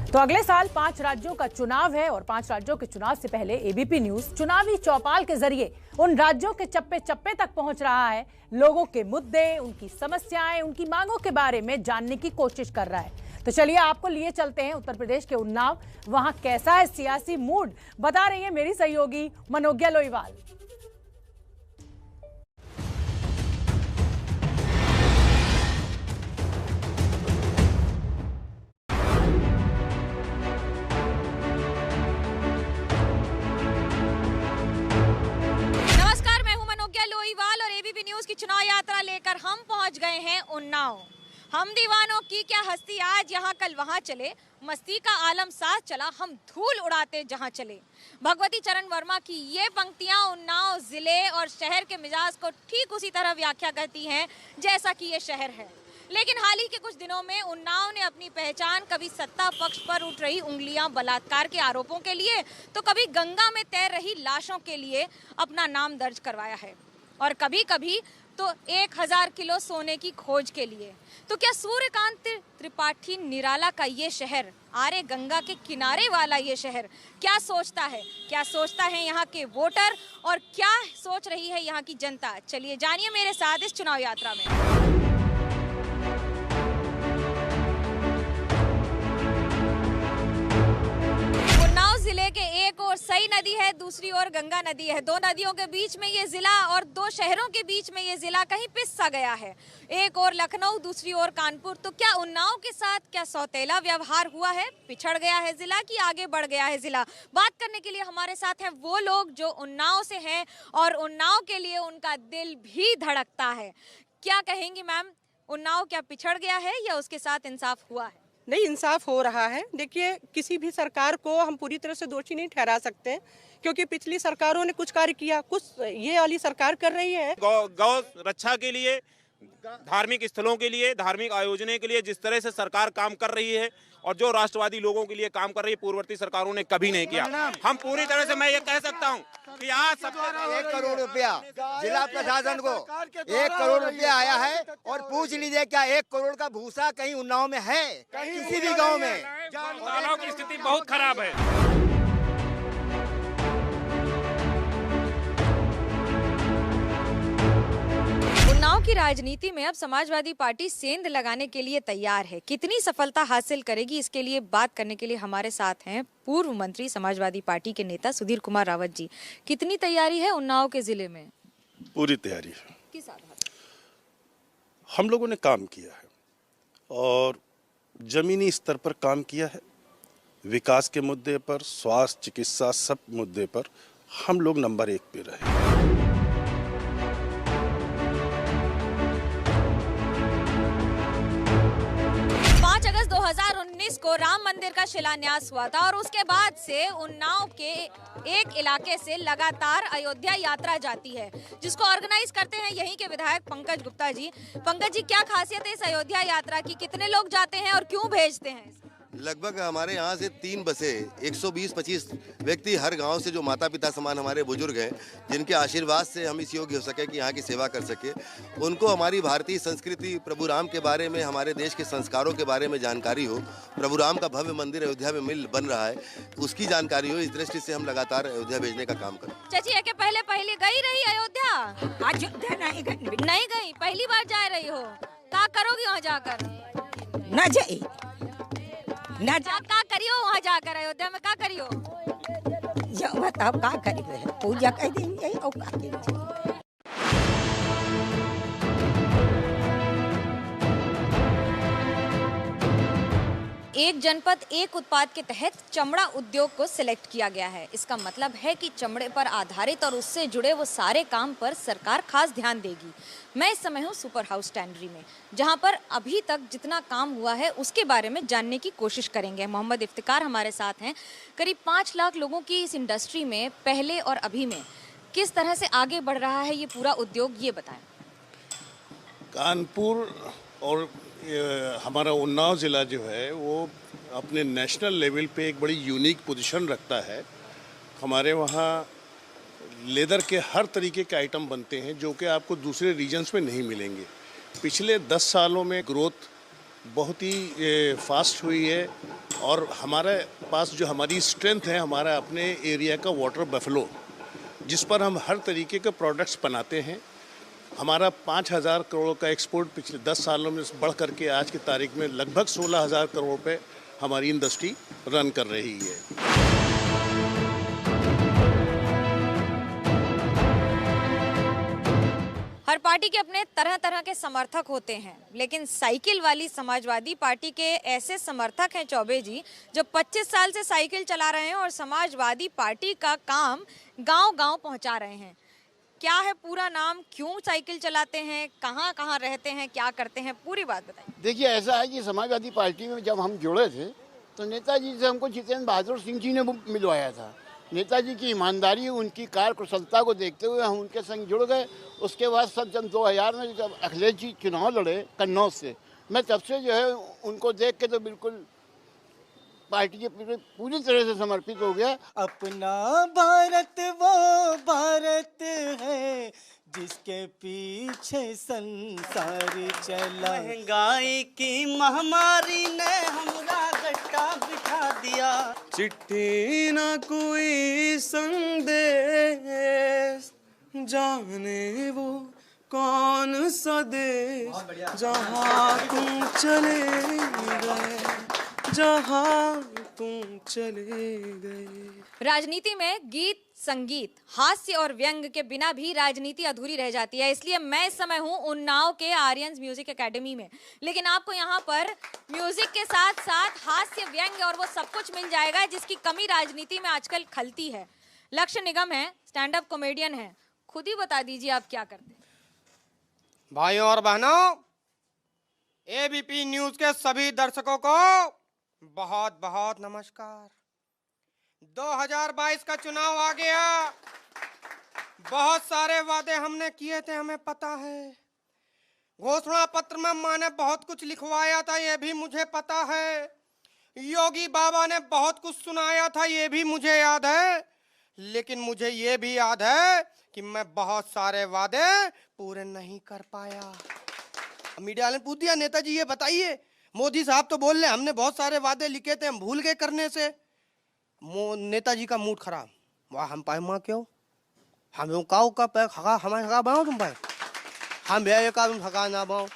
तो अगले साल 5 राज्यों का चुनाव है और 5 राज्यों के चुनाव से पहले एबीपी न्यूज चुनावी चौपाल के जरिए उन राज्यों के चप्पे चप्पे तक पहुंच रहा है। लोगों के मुद्दे, उनकी समस्याएं, उनकी मांगों के बारे में जानने की कोशिश कर रहा है। तो चलिए आपको लिए चलते हैं उत्तर प्रदेश के उन्नाव। वहां कैसा है सियासी मूड, बता रही है मेरी सहयोगी मनोज्ञा लोईवाल। और एबीपी न्यूज की चुनाव यात्रा लेकर हम पहुंच गए हैं उन्नाव। हम दीवानों की क्या हस्ती, आज यहाँ कल वहाँ चले, मस्ती का आलम साथ चला, हम धूल उड़ाते जहाँ चले। भगवती चरण वर्मा की ये पंक्तियाँ उन्नाव जिले और शहर के मिजाज को ठीक उसी तरह व्याख्या करती हैं जैसा कि ये शहर है। लेकिन हाल ही के कुछ दिनों में उन्नाव ने अपनी पहचान कभी सत्ता पक्ष पर उठ रही उंगलियां बलात्कार के आरोपों के लिए तो कभी गंगा में तैर रही लाशों के लिए अपना नाम दर्ज करवाया है, और कभी कभी तो 1000 किलो सोने की खोज के लिए। तो क्या सूर्यकांत त्रिपाठी निराला का ये शहर, आरे गंगा के किनारे वाला ये शहर क्या सोचता है, क्या सोचता है यहाँ के वोटर और क्या सोच रही है यहाँ की जनता? चलिए जानिए मेरे साथ इस चुनाव यात्रा में। जिले के एक ओर सई नदी है, दूसरी ओर गंगा नदी है। दो नदियों के बीच में ये जिला और दो शहरों के बीच में ये जिला कहीं पिस सा गया है। एक ओर लखनऊ, दूसरी ओर कानपुर। तो क्या उन्नाव के साथ क्या सौतेला व्यवहार हुआ है? पिछड़ गया है जिला कि आगे बढ़ गया है जिला? बात करने के लिए हमारे साथ हैं वो लोग जो उन्नाव से हैं और उन्नाव के लिए उनका दिल भी धड़कता है। क्या कहेंगी मैम, उन्नाव क्या पिछड़ गया है या उसके साथ इंसाफ हुआ है? नहीं, इंसाफ हो रहा है। देखिए, किसी भी सरकार को हम पूरी तरह से दोषी नहीं ठहरा सकते हैं, क्योंकि पिछली सरकारों ने कुछ कार्य किया, कुछ ये वाली सरकार कर रही है। गौ रक्षा के लिए, धार्मिक स्थलों के लिए, धार्मिक आयोजनों के लिए जिस तरह से सरकार काम कर रही है और जो राष्ट्रवादी लोगों के लिए काम कर रही है, पूर्ववर्ती सरकारों ने कभी नहीं किया। हम पूरी तरह से मैं ये कह सकता हूँ कि आज 1 करोड़ रुपया जिला प्रशासन को 1 करोड़ रुपया आया है, और पूछ लीजिए क्या 1 करोड़ का भूसा कहीं उन्नाव में है? किसी भी गांव में तालाब की स्थिति बहुत खराब है। उन्नाव की राजनीति में अब समाजवादी पार्टी सेंध लगाने के लिए तैयार है। कितनी सफलता हासिल करेगी, इसके लिए बात करने के लिए हमारे साथ हैं पूर्व मंत्री समाजवादी पार्टी के नेता सुधीर कुमार रावत जी। कितनी तैयारी है उन्नाव के जिले में? पूरी तैयारी है। किस आधार पर? हम लोगों ने काम किया है और जमीनी स्तर पर काम किया है। विकास के मुद्दे पर, स्वास्थ्य, चिकित्सा, सब मुद्दे पर हम लोग नंबर 1 पे रहे। 5 अगस्त 2019 को राम मंदिर का शिलान्यास हुआ था और उसके बाद से उन्नाव के एक इलाके से लगातार अयोध्या यात्रा जाती है, जिसको ऑर्गेनाइज करते हैं यहीं के विधायक पंकज गुप्ता जी। पंकज जी, क्या खासियत है इस अयोध्या यात्रा की? कितने लोग जाते हैं और क्यों भेजते हैं? लगभग हमारे यहाँ से 3 बसें 120-25 व्यक्ति हर गांव से, जो माता पिता समान हमारे बुजुर्ग हैं, जिनके आशीर्वाद से हम इस योग्य हो सके कि यहाँ की सेवा कर सके, उनको हमारी भारतीय संस्कृति, प्रभु राम के बारे में, हमारे देश के संस्कारों के बारे में जानकारी हो। प्रभु राम का भव्य मंदिर अयोध्या में बन रहा है, उसकी जानकारी हो। इस दृष्टि से हम लगातार अयोध्या भेजने का काम करें। चाची, के पहले गई रही अयोध्या? नहीं गई, पहली बार जा रही हो? क्या करोगी वहाँ जाकर? न जाई ना जा, का करियो वहाँ जाकर? अयोध्या में का करियो? जो बताओ का करियो? पूजा कर देंगे और का करेंगे? एक जनपद एक उत्पाद के तहत चमड़ा उद्योग को सिलेक्ट किया गया है। इसका मतलब है कि चमड़े पर आधारित और उससे जुड़े वो सारे काम पर सरकार खास ध्यान देगी। मैं इस समय हूँ सुपर हाउस टैनरी में, जहाँ पर अभी तक जितना काम हुआ है उसके बारे में जानने की कोशिश करेंगे। मोहम्मद इफ्तिकार हमारे साथ हैं। करीब 5 लाख लोगों की इस इंडस्ट्री में पहले और अभी में किस तरह से आगे बढ़ रहा है ये पूरा उद्योग, ये बताएं। कानपुर और हमारा उन्नाव ज़िला जो है वो अपने नेशनल लेवल पे एक बड़ी यूनिक पोजीशन रखता है। हमारे वहाँ लेदर के हर तरीके के आइटम बनते हैं जो कि आपको दूसरे रीजन्स में नहीं मिलेंगे। पिछले 10 सालों में ग्रोथ बहुत ही फास्ट हुई है। और हमारे पास जो हमारी स्ट्रेंथ है, हमारा अपने एरिया का वाटर बफलो, जिस पर हम हर तरीके के प्रोडक्ट्स बनाते हैं। हमारा 5,000 करोड़ का एक्सपोर्ट पिछले 10 सालों में बढ़ करके आज की तारीख में लगभग 16,000 करोड़ पे हमारी इंडस्ट्री रन कर रही है। हर पार्टी के अपने तरह तरह के समर्थक होते हैं, लेकिन साइकिल वाली समाजवादी पार्टी के ऐसे समर्थक हैं चौबे जी, जो 25 साल से साइकिल चला रहे हैं और समाजवादी पार्टी का काम गांव-गांव पहुंचा रहे हैं। क्या है पूरा नाम, क्यों साइकिल चलाते हैं, कहां कहां रहते हैं, क्या करते हैं, पूरी बात बताइए। देखिए, ऐसा है कि समाजवादी पार्टी में जब हम जुड़े थे तो नेताजी से हमको जितेंद्र बहादुर सिंह जी ने मिलवाया था। नेताजी की ईमानदारी, उनकी कार्यकुशलता को देखते हुए हम उनके संग जुड़ गए। उसके बाद सब जब 2000 में जब अखिलेश जी चुनाव लड़े कन्नौज से, मैं तब से जो है उनको देख के तो बिल्कुल पार्टी के पूरी तरह से समर्पित हो गया। अपना भारत वो भारत है जिसके पीछे संसार चला। महंगाई की महामारी ने हमरा गट्टा बिठा दिया। चिट्ठी ना कोई संदेश, जाने वो कौन सा देश जहाँ तुम चले गए, जहाँ तुम चले गए। राजनीति में गीत, संगीत, हास्य और व्यंग के बिना भी राजनीति अधूरी रह जाती है। इसलिए मैं इस समय हूँ उन्नाव के आर्यन्स म्यूजिक एकेडमी में, लेकिन आपको यहाँ पर म्यूजिक के साथ साथ हास्य, व्यंग और वो सब कुछ मिल जाएगा जिसकी कमी राजनीति में आजकल खलती है। लक्ष्य निगम है, स्टैंड अप कॉमेडियन है, खुद ही बता दीजिए आप क्या करते हैं। भाइयों और बहनों, एबीपी न्यूज के सभी दर्शकों को बहुत बहुत नमस्कार। 2022 का चुनाव आ गया। बहुत सारे वादे हमने किए थे, हमें पता है। घोषणा पत्र में मैंने बहुत कुछ लिखवाया था, ये भी मुझे पता है। योगी बाबा ने बहुत कुछ सुनाया था, ये भी मुझे याद है। लेकिन मुझे ये भी याद है कि मैं बहुत सारे वादे पूरे नहीं कर पाया। मीडिया ने पूछ दिया, नेताजी ये बताइए, मोदी साहब तो बोल रहे हमने बहुत सारे वादे लिखे थे, हम भूल गए करने से। नेताजी का मूड खराब। वाह, हम पाए माँ क्यों, हम काऊ का पैक हगा हमारे हगा बनाओ तुम पाए, हम भैया का तुम हगा ना बनाओ।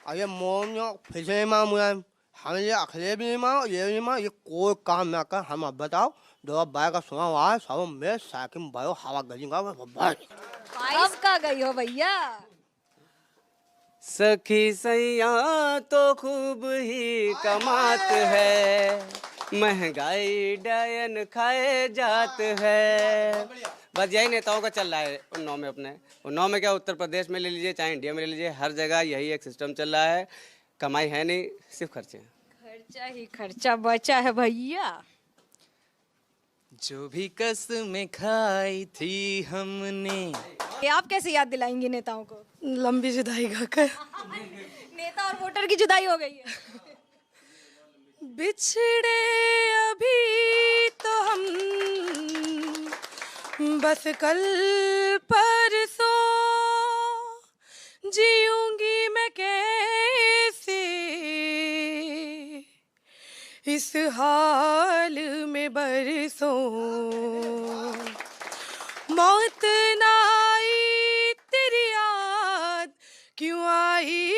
अरे मोम फिर माँ मुआ हम ये अखले भी माँ, ये भी माँ, ये कोई काम ना कर। हम अब बताओ, 2022 का सुना हुआ है, सब में साकिम भयो हवा गलीगा। अब का गई हो भैया। सखी सैया तो खूब ही कमात है, महंगाई डायन खाए जात है। बस यही नेताओं का चल रहा है उन्नाव में। अपने उन्नाव में क्या, उत्तर प्रदेश में ले लीजिए, चाहे इंडिया में ले लीजिए, हर जगह यही एक सिस्टम चल रहा है। कमाई है नहीं, सिर्फ खर्चे। खर्चा ही खर्चा बचा है भैया। जो भी कसमें खाई थी हमने। ये आप कैसे याद दिलाएंगे नेताओं को? लंबी जुदाई खाकर नेता और वोटर की जुदाई हो गई है। बिछड़े अभी तो हम बस कल परसों, जीऊंगी मैं कैसे इस हाल में बरसों। मौत ना आई तेरी याद क्यों आई,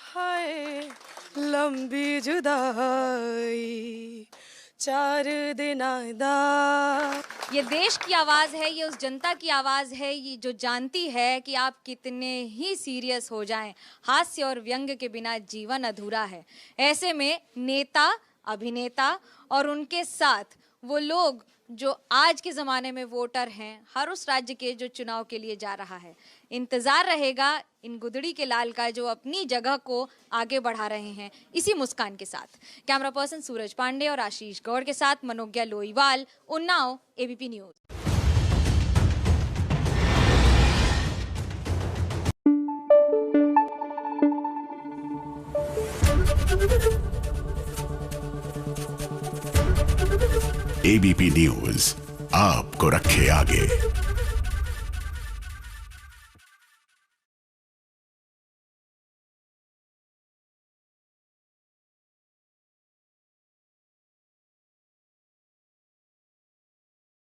हाय लंबी जुदाई 4 दिन दा। ये देश की आवाज़ है, ये उस जनता की आवाज़ है, ये जो जानती है कि आप कितने ही सीरियस हो जाएं, हास्य और व्यंग के बिना जीवन अधूरा है। ऐसे में नेता, अभिनेता और उनके साथ वो लोग जो आज के ज़माने में वोटर हैं, हर उस राज्य के जो चुनाव के लिए जा रहा है, इंतज़ार रहेगा इन गुदड़ी के लाल का जो अपनी जगह को आगे बढ़ा रहे हैं इसी मुस्कान के साथ। कैमरा पर्सन सूरज पांडे और आशीष गौड़ के साथ Manogya Loiwal, Unnao, ABP news. ABP news आपको रखे आगे।